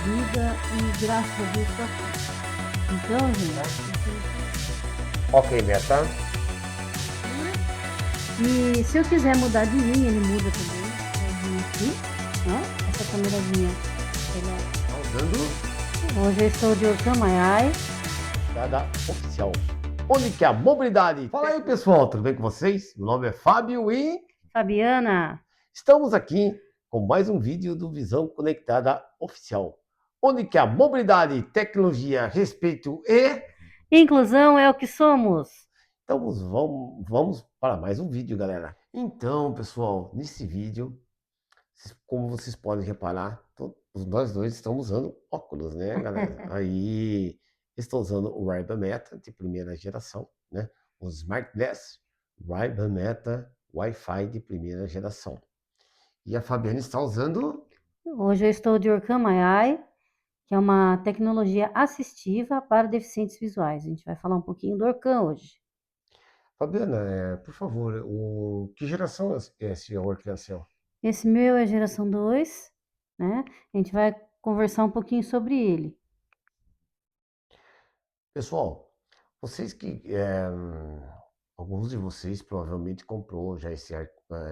vida e graças a Deus tá tudo. Então, Ok, Beta. e se eu quiser mudar de linha, ele muda também. Pode vir aqui, né? Essa câmerazinha. Usando Hoje eu estou de Orkan Mayai. Dada Oficial. Onde que é a mobilidade? Fala aí, pessoal, tudo bem com vocês? Meu nome é Fábio e Fabiana. estamos aqui com mais um vídeo do Visão Conectada Oficial. Onde que a mobilidade, tecnologia, respeito e... Inclusão é o que somos. Então vamos para mais um vídeo, galera. Então, pessoal, nesse vídeo, como vocês podem reparar, nós dois estamos usando óculos, né, galera? Aí, estou usando o Ray-Ban Meta de primeira geração, né? O Smart Glass Ray-Ban Meta Wi-Fi de primeira geração. E a Fabiana está usando... Hoje eu estou de Orkan Mayai, que é uma tecnologia assistiva para deficientes visuais. A gente vai falar um pouquinho do Orkan hoje. Fabiana, por favor, que geração é esse Orkan seu? Esse meu é geração 2, né? A gente vai conversar um pouquinho sobre ele. Pessoal, vocês que... alguns de vocês provavelmente comprou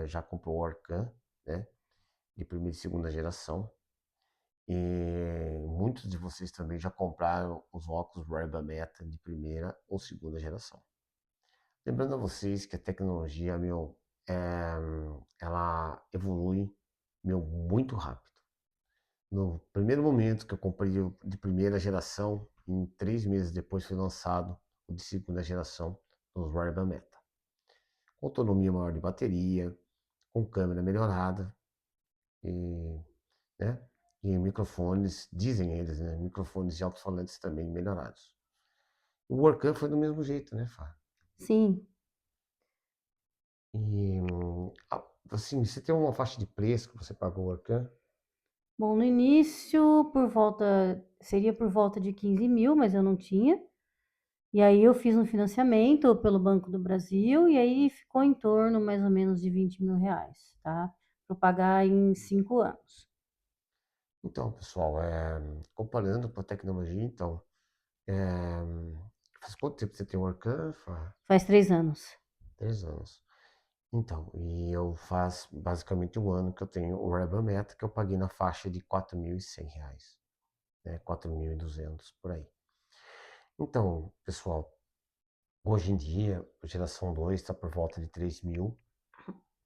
já comprou o Orkan, né? De primeira e segunda geração. E muitos de vocês também já compraram os óculos Ray-Ban Meta de primeira ou segunda geração. Lembrando a vocês que a tecnologia, ela evolui, muito rápido. No primeiro momento que eu comprei o de primeira geração, em 3 meses depois foi lançado o de segunda geração dos Ray-Ban Meta. Com autonomia maior de bateria, com câmera melhorada, e, né? E microfones, dizem eles, né? Microfones de alto-falantes também melhorados. O Workan foi do mesmo jeito, né, Fá? Sim. E, assim, você tem uma faixa de preço que você pagou o Workan? Bom, no início, seria por volta de 15 mil, mas eu não tinha. E aí eu fiz um financiamento pelo Banco do Brasil e aí ficou em torno mais ou menos de 20 mil reais, tá? Para pagar em 5 anos. Então, pessoal, comparando com a tecnologia, então, é, faz quanto tempo você tem o Workan, Fá? Faz 3 anos. 3 anos. Então, e eu faz basicamente um ano que eu tenho o Ray-Ban Meta, que eu paguei na faixa de R$ 4.100, né? 4.200 por aí. Então, pessoal, hoje em dia, a geração 2 está por volta de 3 mil,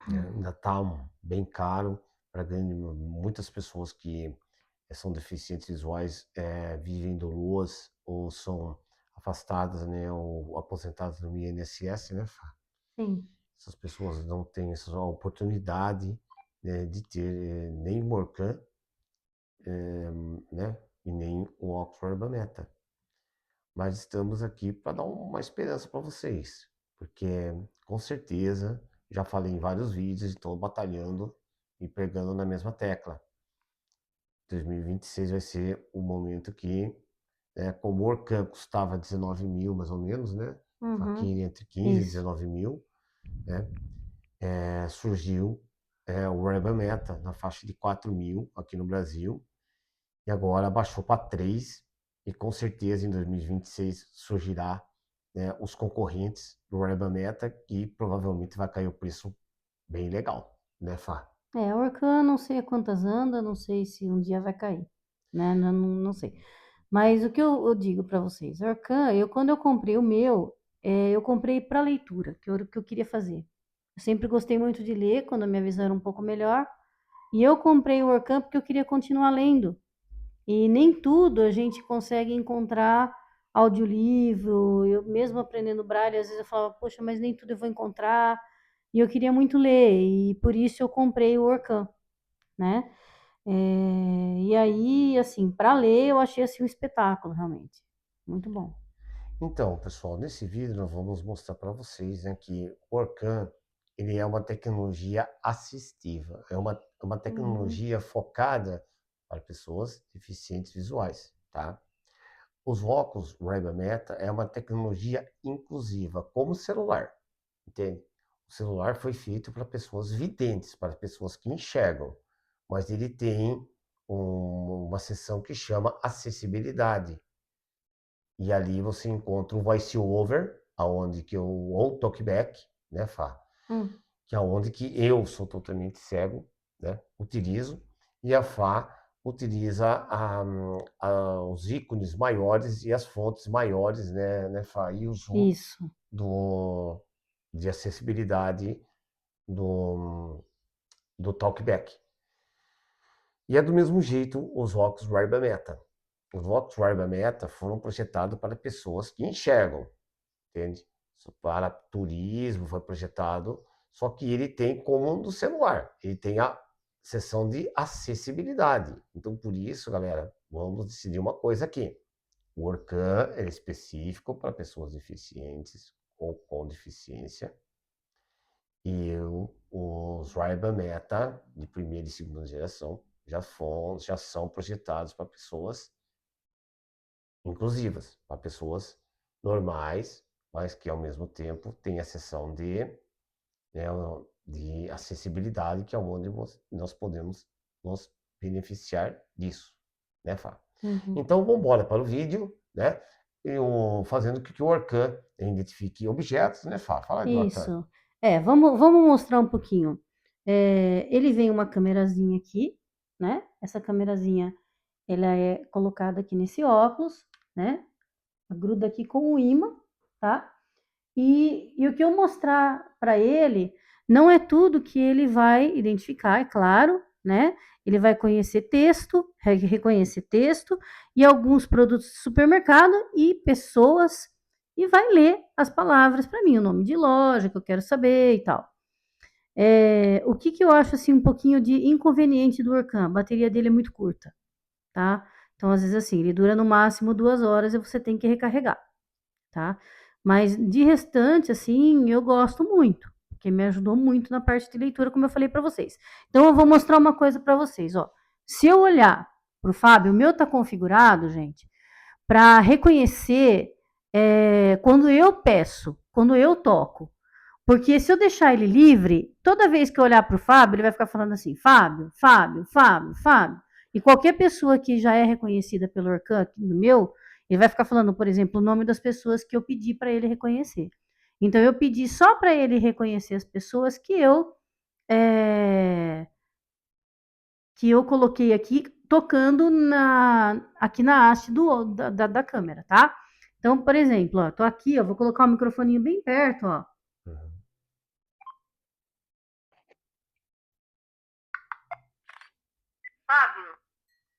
né? Ainda está bem caro para muitas pessoas que são deficientes visuais, vivem do LOAS ou são afastadas, né, ou aposentadas no INSS, né, Fá? Sim. Essas pessoas não têm essa oportunidade, né, de ter nem o Workan, né, e nem o Oxford Meta. Mas estamos aqui para dar uma esperança para vocês, porque com certeza, já falei em vários vídeos, estou batalhando e pregando na mesma tecla. 2026 vai ser o momento que, como o Orkan custava 19 mil mais ou menos, né? Aqui Uhum. entre 15 e Isso. 19 mil, né? Surgiu o Ray-Ban Meta na faixa de 4 mil aqui no Brasil, e agora baixou para 3, e com certeza em 2026 surgirá, né, os concorrentes do Ray-Ban Meta, que provavelmente vai cair o preço bem legal, né, Fá? É, Orkun, não sei a quantas anda, não sei se um dia vai cair, né? Não sei. Mas o que eu digo para vocês, Orkun, quando eu comprei o meu, eu comprei para leitura, que eu queria fazer. Eu sempre gostei muito de ler, quando a minha visão era um pouco melhor, e eu comprei o Orkun porque eu queria continuar lendo. E nem tudo a gente consegue encontrar audiolivro. Eu mesmo aprendendo braille, às vezes eu falava, poxa, mas nem tudo eu vou encontrar. E eu queria muito ler, e por isso eu comprei o Orkun, né? E aí, assim, para ler, eu achei assim um espetáculo, realmente. Muito bom. Então, pessoal, nesse vídeo nós vamos mostrar para vocês, né, que o Orkan, ele é uma tecnologia assistiva, é uma Uhum. tecnologia focada para pessoas deficientes visuais, tá? Os óculos Ray-Ban Meta é uma tecnologia inclusiva, como o celular, entende? O celular foi feito para pessoas videntes, para pessoas que enxergam, mas ele tem uma seção que chama acessibilidade. E ali você encontra o voice over, aonde que eu, ou talkback, né, Fá? Que é onde que eu sou totalmente cego, né, utilizo, e a Fá utiliza os ícones maiores e as fontes maiores, né, Fá? E usou Isso. de acessibilidade do talkback. E é do mesmo jeito os óculos Ray-Ban Meta. Os óculos Ray-Ban Meta foram projetados para pessoas que enxergam, entende? Para turismo foi projetado, só que ele tem como um do celular, ele tem a seção de acessibilidade. Então, por isso, galera, vamos decidir uma coisa aqui. O Orkan é específico para pessoas deficientes ou com deficiência, e os Ray-Ban Meta de primeira e segunda geração já são projetados para pessoas inclusivas, para pessoas normais, mas que ao mesmo tempo tem a seção né, de acessibilidade, que é onde nós podemos nos beneficiar disso, né, Fá? Uhum. Então, vamos embora para o vídeo, né? Fazendo com que o Orkan identifique objetos, né, Fá? Fala do Orkan. Isso. Vamos mostrar um pouquinho. Ele vem uma câmerazinha aqui, né? Essa câmerazinha, ela é colocada aqui nesse óculos, né? Gruda aqui com o ímã, tá? E o que eu mostrar para ele não é tudo que ele vai identificar, é claro, né? Ele vai conhecer texto, reconhecer texto e alguns produtos de supermercado e pessoas e vai ler as palavras para mim, o nome de loja que eu quero saber e tal. O que, que eu acho assim um pouquinho de inconveniente do Orkam? A bateria dele é muito curta, tá? Então, às vezes assim, ele dura no máximo 2 horas e você tem que recarregar, tá? Mas de restante, assim, eu gosto muito, porque me ajudou muito na parte de leitura, como eu falei para vocês. Então, eu vou mostrar uma coisa para vocês, ó. Se eu olhar para o Fábio, o meu tá configurado, gente, para reconhecer quando eu peço, quando eu toco. Porque se eu deixar ele livre, toda vez que eu olhar para o Fábio, ele vai ficar falando assim: Fábio, Fábio, Fábio, Fábio. E qualquer pessoa que já é reconhecida pelo Orkut, no meu, ele vai ficar falando, por exemplo, o nome das pessoas que eu pedi para ele reconhecer. Então, eu pedi só para ele reconhecer as pessoas é, que eu coloquei aqui, tocando aqui na haste da câmera, tá? Então, por exemplo, ó, tô aqui, ó, vou colocar o microfoninho bem perto, ó. Uhum. Fábio.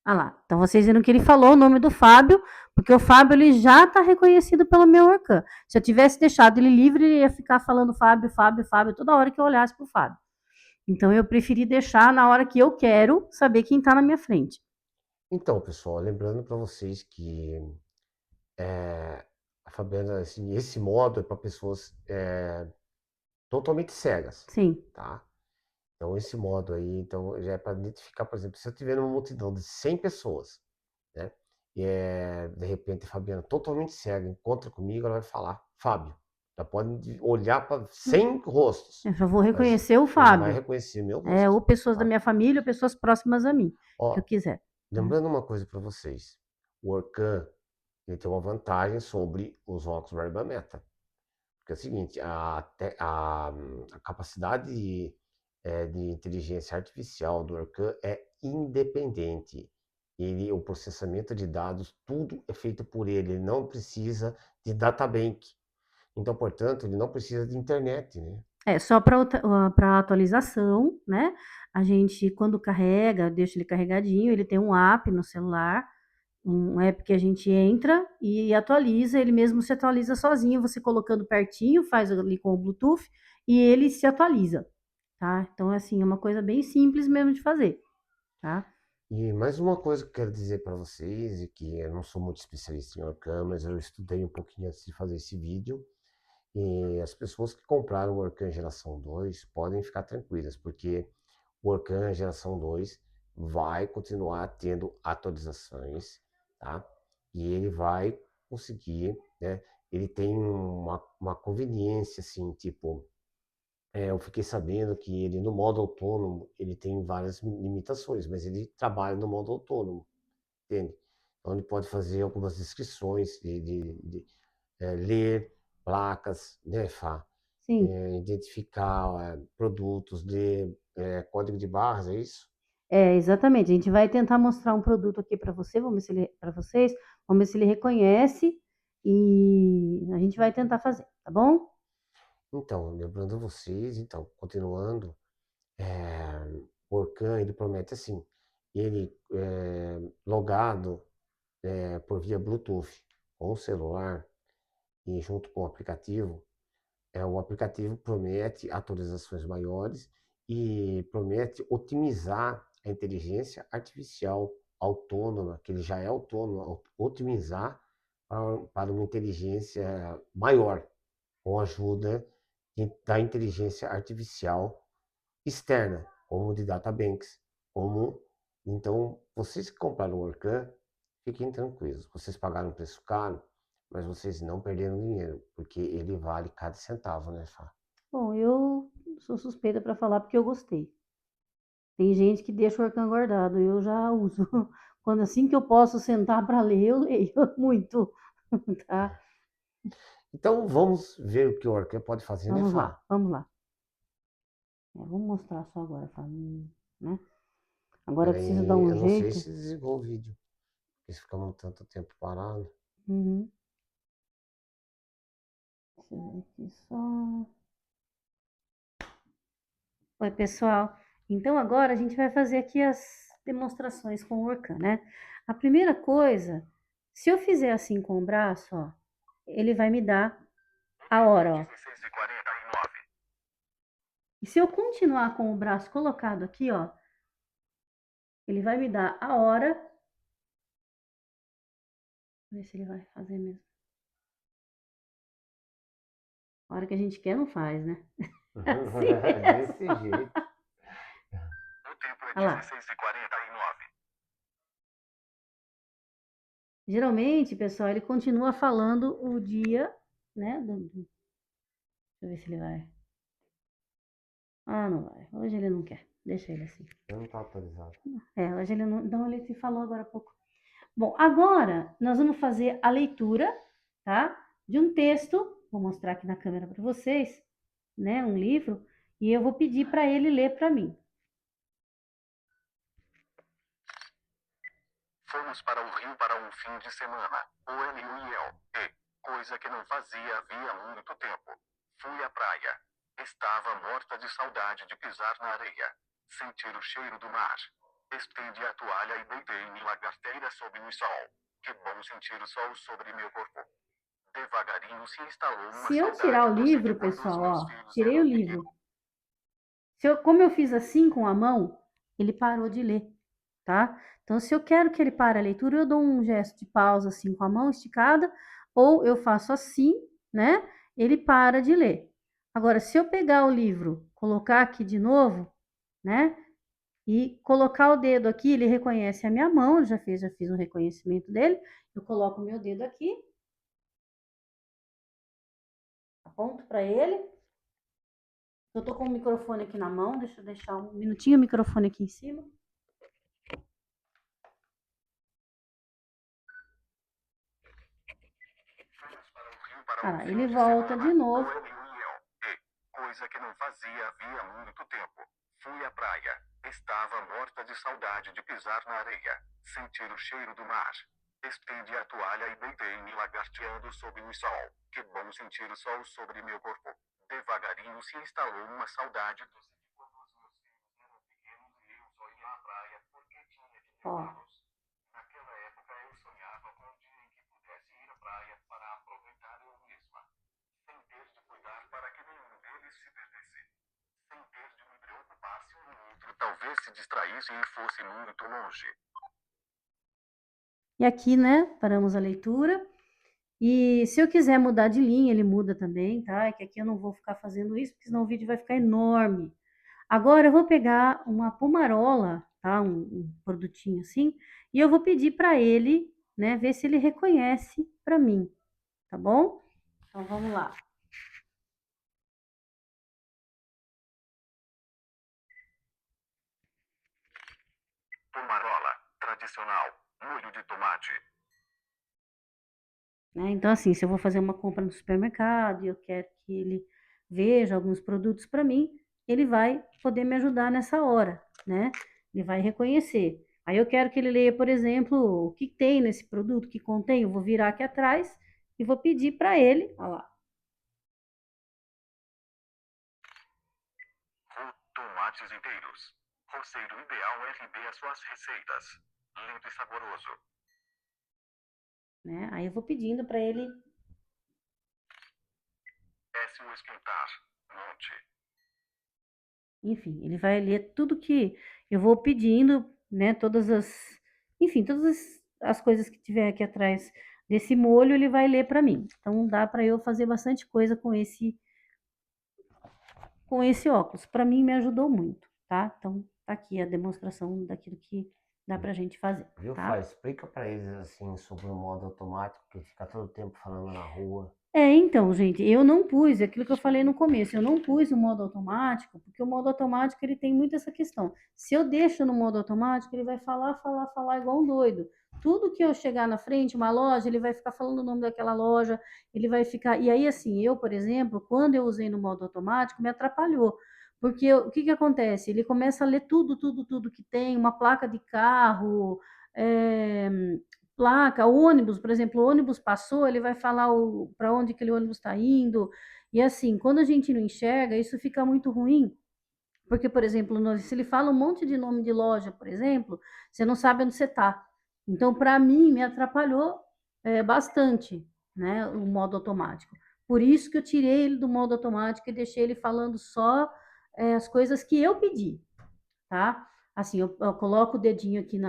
Ah lá, então vocês viram que ele falou o nome do Fábio, porque o Fábio ele já está reconhecido pelo meu Orkut. Se eu tivesse deixado ele livre, ele ia ficar falando Fábio, Fábio, Fábio, toda hora que eu olhasse para o Fábio. Então eu preferi deixar na hora que eu quero saber quem está na minha frente. Então, pessoal, lembrando para vocês que a Fabiana, assim, esse modo é para pessoas totalmente cegas, Sim. tá? Então, esse modo aí, então, já é para identificar, por exemplo, se eu tiver numa multidão de 100 pessoas, né? E de repente a Fabiana totalmente cega encontra comigo, ela vai falar, Fábio. Já pode olhar para 100 rostos, Eu já vou mas reconhecer o ele vai Fábio. reconhecer meu rosto, Ou pessoas da tá? minha família, ou pessoas próximas a mim, que eu Ó, quiser. Né? lembrando uma coisa para vocês, o Orkun, ele tem uma vantagem sobre os óculos Ray-Ban Meta. Porque é o seguinte, a capacidade de inteligência artificial do Orkun é independente. O processamento de dados, tudo é feito por ele. Ele não precisa de databank. Então, portanto, ele não precisa de internet, né? Só para atualização, né? A gente, quando carrega, deixa ele carregadinho, ele tem um app no celular, um app que a gente entra e atualiza, ele mesmo se atualiza sozinho, você colocando pertinho, faz ali com o Bluetooth e ele se atualiza, tá? Então, assim, é uma coisa bem simples mesmo de fazer, tá? E mais uma coisa que eu quero dizer para vocês, e que eu não sou muito especialista em Orkun, mas eu estudei um pouquinho antes de fazer esse vídeo, e as pessoas que compraram o Orkun Geração 2 podem ficar tranquilas, porque o Orkun Geração 2 vai continuar tendo atualizações, tá? E ele vai conseguir, né? Ele tem uma conveniência, assim, tipo, eu fiquei sabendo que ele no modo autônomo, ele tem várias limitações, mas ele trabalha no modo autônomo, entende? Então ele pode fazer algumas descrições ler placas, né, Fá? Sim. Identificar produtos, ler código de barras, é isso? É, exatamente. A gente vai tentar mostrar um produto aqui para você, vamos ver se ele, para vocês, vamos ver se ele reconhece e a gente vai tentar fazer, tá bom? Então, lembrando vocês, então, continuando, é, o Orkun, ele promete assim, ele logado por via Bluetooth com o celular e junto com o aplicativo, o aplicativo promete atualizações maiores e promete otimizar a inteligência artificial autônoma, que ele já é autônomo, otimizar para uma inteligência maior, com a ajuda da inteligência artificial externa, como de databanks, como então vocês que compraram o Orkun, fiquem tranquilos, vocês pagaram um preço caro, mas vocês não perderam dinheiro, porque ele vale cada centavo, né, Fá? Bom, eu sou suspeita para falar porque eu gostei. Tem gente que deixa o Orkun guardado, eu já uso. Quando assim que eu posso sentar para ler, eu leio muito, tá? Então vamos ver o que o Orkun pode fazer, né, Vamos Fá? lá, vamos lá. Vamos mostrar só agora, né? Agora eu preciso dar Peraí, um eu não sei jeito. se desligou o vídeo, porque ficamos tanto tempo parado. Uhum. Deixa eu ver aqui só. Oi, pessoal. Então agora a gente vai fazer aqui as demonstrações com o Orkun, né? A primeira coisa, se eu fizer assim com o braço, ó, ele vai me dar a hora, ó. 16h49. E se eu continuar com o braço colocado aqui, ó, ele vai me dar a hora. Vamos ver se ele vai fazer mesmo. A hora que a gente quer não faz, né? Assim Desse mesmo. jeito. O tempo é Olha lá. 16h49. Geralmente, pessoal, ele continua falando o dia, né? Deixa eu ver se ele vai. Ah, não vai. Hoje ele não quer. Deixa ele assim. Eu não tá atualizado. Hoje ele não. Então, ele se falou agora há pouco. Bom, agora nós vamos fazer a leitura, tá? De um texto. Vou mostrar aqui na câmera para vocês, né? Um livro. E eu vou pedir para ele ler para mim. Fomos para o Rio para um fim de semana. O Enio e eu. Coisa que não fazia havia muito tempo. Fui à praia. Estava morta de saudade de pisar na areia. Sentir o cheiro do mar. Estendi a toalha e deitei-me lagarteira sob o sol. Que bom sentir o sol sobre meu corpo. Devagarinho se instalou uma Se eu tirar saudade o doce de livro, quando os pessoal, meus ó, filhos tirei o eram livro. pequenos. Como eu fiz assim com a mão, ele parou de ler, tá? Então, se eu quero que ele pare a leitura, eu dou um gesto de pausa assim com a mão esticada, ou eu faço assim, né? Ele para de ler. Agora, se eu pegar o livro, colocar aqui de novo, né? E colocar o dedo aqui, ele reconhece a minha mão, já fiz um reconhecimento dele. Eu coloco o meu dedo aqui, aponto para ele. Eu tô com o microfone aqui na mão, deixa eu deixar um minutinho o microfone aqui em cima. Fomos para o Rio para um Ah, fim ele de volta de semana. O novo. Enio e eu. Coisa que não fazia havia muito tempo. Fui à praia. Estava morta de saudade de pisar na areia. Sentir o cheiro do mar. Estendi a toalha e deitei-me lagarteando sob o sol. Que bom sentir o sol sobre meu corpo. Devagarinho se instalou uma saudade doce de quando os meus filhos eram pequenos e eu só ia à praia porque tinha de Ó, levá-los. Naquela época eu sonhava com o dia em que pudesse ir à praia para aproveitar eu mesma. Sem ter de cuidar para que nenhum deles se perdesse. Sem ter de me preocupar se um outro talvez se distraísse e fosse muito longe. e aqui, né, paramos a leitura. E se eu quiser mudar de linha, ele muda também, tá? É que aqui eu não vou ficar fazendo isso, porque senão o vídeo vai ficar enorme. Agora eu vou pegar uma pomarola, tá? Um produtinho assim, e eu vou pedir para ele, né, ver se ele reconhece para mim, tá bom? Então vamos lá. Pomarola, tradicional, molho de tomate. Né? Então, assim, se eu vou fazer uma compra no supermercado e eu quero que ele veja alguns produtos para mim, ele vai poder me ajudar nessa hora, né? Ele vai reconhecer. Aí eu quero que ele leia, por exemplo, o que tem nesse produto, que contém, eu vou virar aqui atrás e vou pedir para ele, olha lá. Tomates inteiros. Roceiro ideal RB as suas receitas. Lindo e saboroso. Né? Aí eu vou pedindo para ele. S o esquentar. Monte. Enfim, ele vai ler tudo que eu vou pedindo, né? Enfim, todas as coisas que tiver aqui atrás desse molho, ele vai ler para mim. Então dá para eu fazer bastante coisa com esse óculos. Para mim me ajudou muito, tá? Então tá aqui a demonstração daquilo que dá pra gente fazer, Viu, tá? Explica para eles assim sobre o modo automático, que fica todo tempo falando na rua. Então, gente, eu não pus aquilo que eu falei no começo, eu não pus o modo automático, porque o modo automático ele tem muito essa questão. Se eu deixo no modo automático, ele vai falar, falar, falar igual um doido. Tudo que eu chegar na frente, uma loja, ele vai ficar falando o nome daquela loja, ele vai ficar. E aí, assim, eu, por exemplo, quando eu usei no modo automático, me atrapalhou. Porque o que que acontece? Ele começa a ler tudo, tudo, tudo que tem, uma placa de carro, é, placa, ônibus, por exemplo, o ônibus passou, ele vai falar para onde aquele ônibus está indo. E assim, quando a gente não enxerga, isso fica muito ruim, porque, por exemplo, se ele fala um monte de nome de loja, por exemplo, você não sabe onde você está. Então, para mim, me atrapalhou bastante, né, o modo automático. Por isso que eu tirei ele do modo automático e deixei ele falando só as coisas que eu pedi, tá? Assim, eu coloco o dedinho aqui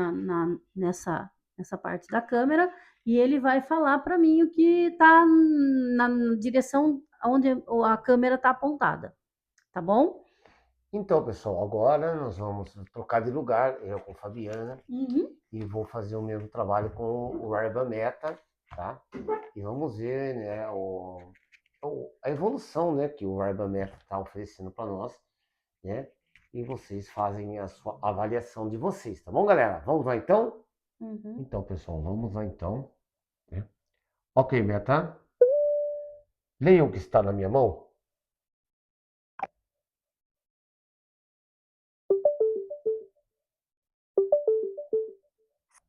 nessa parte da câmera e ele vai falar para mim o que está na direção onde a câmera está apontada, tá bom? Então, pessoal, agora nós vamos trocar de lugar, eu com a Fabiana, Uhum. e vou fazer o mesmo trabalho com o Arba Meta, tá? E vamos ver, né, a evolução, né, que o Arba Meta está oferecendo para nós, né? E vocês fazem a sua avaliação de vocês, tá bom, galera? Vamos lá então? Uhum. Então, pessoal, vamos lá então. Né? Ok, Meta. Leia o que está na minha mão.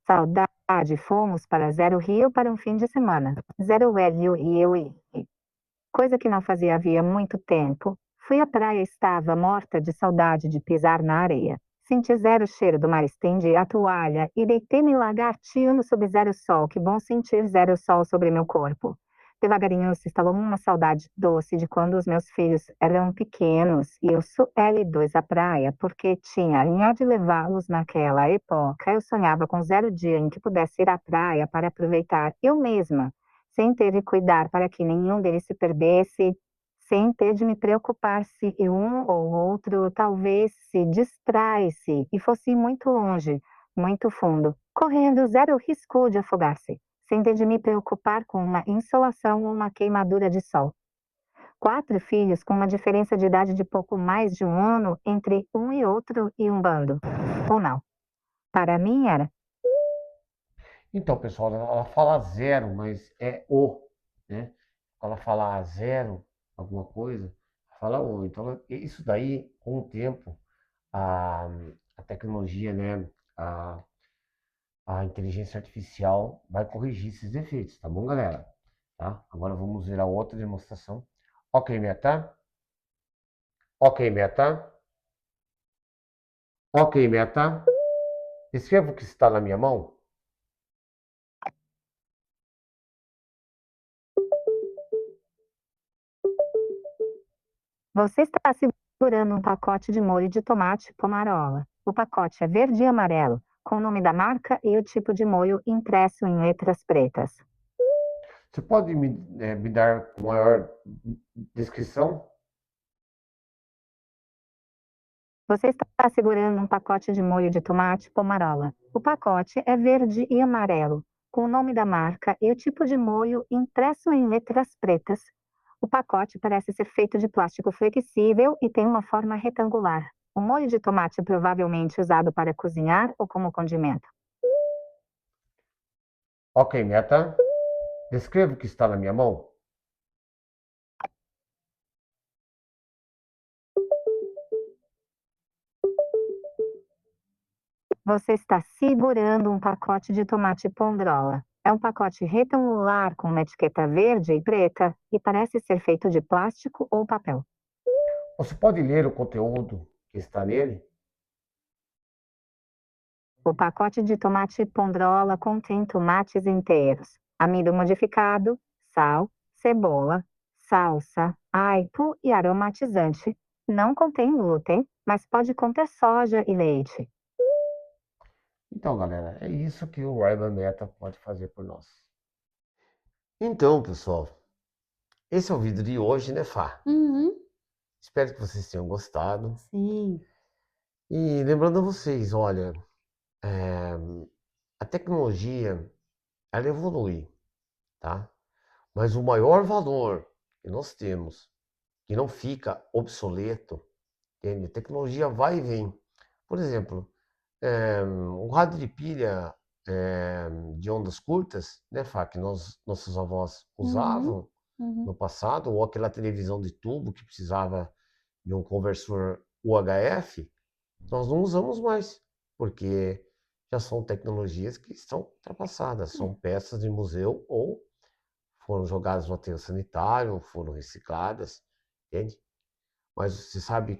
Saudade, fomos para Zero Rio para um fim de semana. Zero Hélio e eu e. Coisa que não fazia havia muito tempo. Fui à praia e estava morta de saudade de pisar na areia. Senti zero cheiro do mar, estendi a toalha e deitei-me lagartiano sob zero sol. Que bom sentir zero sol sobre meu corpo. Devagarinho se instalou uma saudade doce de quando os meus filhos eram pequenos e eu sou L2 à praia, porque tinha alinhado de levá-los naquela época. Eu sonhava com zero dia em que pudesse ir à praia para aproveitar eu mesma, sem ter de cuidar para que nenhum deles se perdesse, sem ter de me preocupar se um ou outro talvez se distraísse e fosse muito longe, muito fundo, correndo zero risco de afogar-se, sem ter de me preocupar com uma insolação ou uma queimadura de sol. 4 filhos com uma diferença de idade de pouco mais de um ano entre um e outro e um bando. Ou não. Para mim era. Então, pessoal, ela fala zero, mas é o, né? Ela fala zero, alguma coisa, fala o. Então, isso daí, com o tempo, a, a tecnologia, né? A inteligência artificial vai corrigir esses defeitos, tá bom, galera? Tá? Agora vamos ver a outra demonstração. Ok, Meta. Ok, Meta. Ok, Meta. Escreva o que está na minha mão. Você está segurando um pacote de molho de tomate pomarola. O pacote é verde e amarelo, com o nome da marca e o tipo de molho impresso em letras pretas. Você pode me dar maior descrição? Você está segurando um pacote de molho de tomate pomarola. O pacote é verde e amarelo, com o nome da marca e o tipo de molho impresso em letras pretas. O pacote parece ser feito de plástico flexível e tem uma forma retangular. O molho de tomate é provavelmente usado para cozinhar ou como condimento. Ok, meta. Descreva o que está na minha mão. Você está segurando um pacote de tomate pondrola. É um pacote retangular com uma etiqueta verde e preta e parece ser feito de plástico ou papel. Você pode ler o conteúdo que está nele? O pacote de tomate pondrola contém tomates inteiros, amido modificado, sal, cebola, salsa, aipo e aromatizante. Não contém glúten, mas pode conter soja e leite. Então, galera, é isso que o Ray-Ban Meta pode fazer por nós. Então, pessoal, esse é o vídeo de hoje, né, Fá? Uhum. Espero que vocês tenham gostado. Sim. E lembrando a vocês, olha, a tecnologia, ela evolui, tá? Mas o maior valor que nós temos, que não fica obsoleto, entende? A tecnologia vai e vem. Por exemplo, o rádio de pilha de ondas curtas, né, Fá, que nossos avós Uhum. usavam Uhum. no passado, ou aquela televisão de tubo que precisava de um conversor UHF, nós não usamos mais, porque já são tecnologias que estão ultrapassadas, são peças de museu ou foram jogadas no aterro sanitário, foram recicladas, entende? Mas você sabe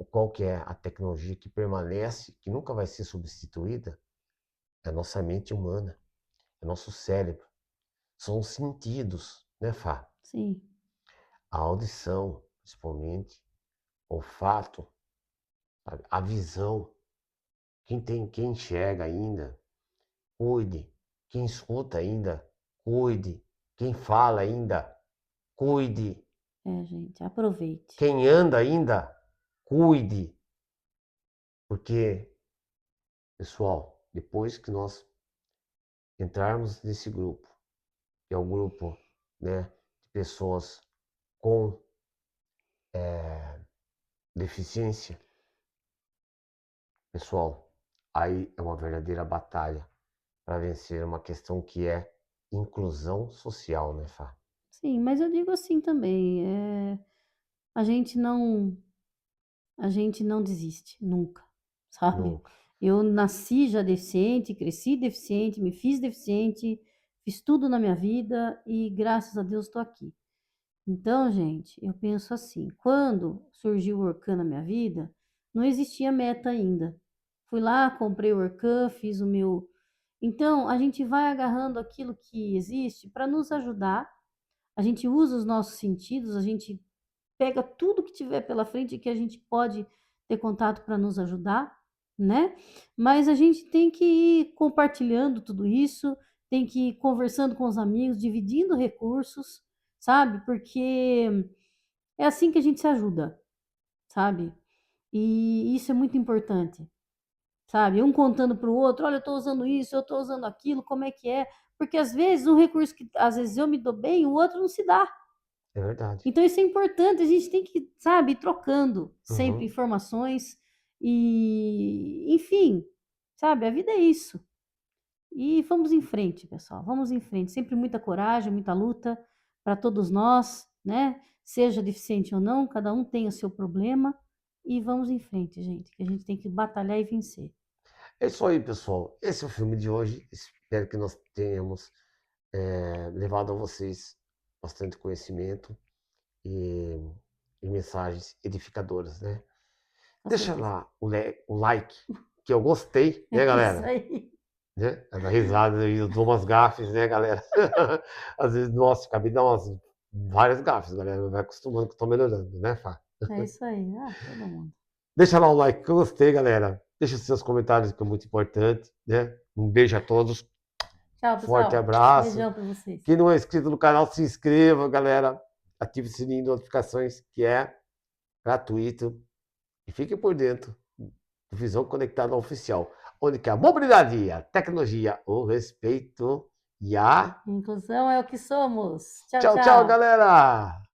qual que é a tecnologia que permanece, que nunca vai ser substituída? É a nossa mente humana, é o nosso cérebro, são os sentidos, né, Fá? Sim. A audição, principalmente, o olfato, sabe? A visão. Quem enxerga ainda, cuide. Quem escuta ainda, cuide. Quem fala ainda, cuide. Gente, aproveite. Quem anda ainda, cuide. Porque, pessoal, depois que nós entrarmos nesse grupo, que é o grupo, né, de pessoas com deficiência, pessoal, aí é uma verdadeira batalha para vencer uma questão que é inclusão social, né, Fá? Sim, mas eu digo assim também, a gente não a gente não desiste nunca, sabe. Nunca. Eu nasci já deficiente, cresci deficiente, me fiz deficiente, fiz tudo na minha vida e graças a Deus estou aqui. Então, gente, eu penso assim, quando surgiu o Orkun na minha vida, não existia meta ainda. Fui lá, comprei o Orkun, fiz o meu. Então, a gente vai agarrando aquilo que existe para nos ajudar. A gente usa os nossos sentidos, a gente pega tudo que tiver pela frente que a gente pode ter contato para nos ajudar, né? Mas a gente tem que ir compartilhando tudo isso, tem que ir conversando com os amigos, dividindo recursos, sabe? Porque é assim que a gente se ajuda, sabe? E isso é muito importante, sabe? Um contando para o outro, olha, eu estou usando isso, eu estou usando aquilo, como é que é? Porque às vezes um recurso que às vezes eu me dou bem, o outro não se dá. É verdade. Então isso é importante, a gente tem que, sabe, ir trocando sempre Uhum. informações e, enfim, sabe, a vida é isso. E vamos em frente, pessoal, vamos em frente. Sempre muita coragem, muita luta para todos nós, né? Seja deficiente ou não, cada um tem o seu problema e vamos em frente, gente, que a gente tem que batalhar e vencer. É isso aí, pessoal. Esse é o filme de hoje. Espero que nós tenhamos levado a vocês bastante conhecimento e, e mensagens edificadoras, né? Com Deixa certeza. lá o like, que eu gostei, né, É isso galera? aí. Né? A dar risada, eu dou umas gafes, né, galera? Às vezes, nossa, acabei de dar várias gafes, galera. Vai acostumando que eu tô melhorando, né, Fá? É isso aí. Ah, todo mundo. Deixa lá o like que eu gostei, galera. Deixa os seus comentários, que é muito importante, né? Um beijo a todos. Tchau, Forte pessoal. abraço. Beijão para vocês. Quem não é inscrito no canal, se inscreva, galera. Ative o sininho de notificações, que é gratuito. E fique por dentro do Visão Conectada Oficial, onde que a mobilidade, a tecnologia, o respeito e a... Inclusão é o que somos. Tchau, Tchau, tchau, tchau. galera!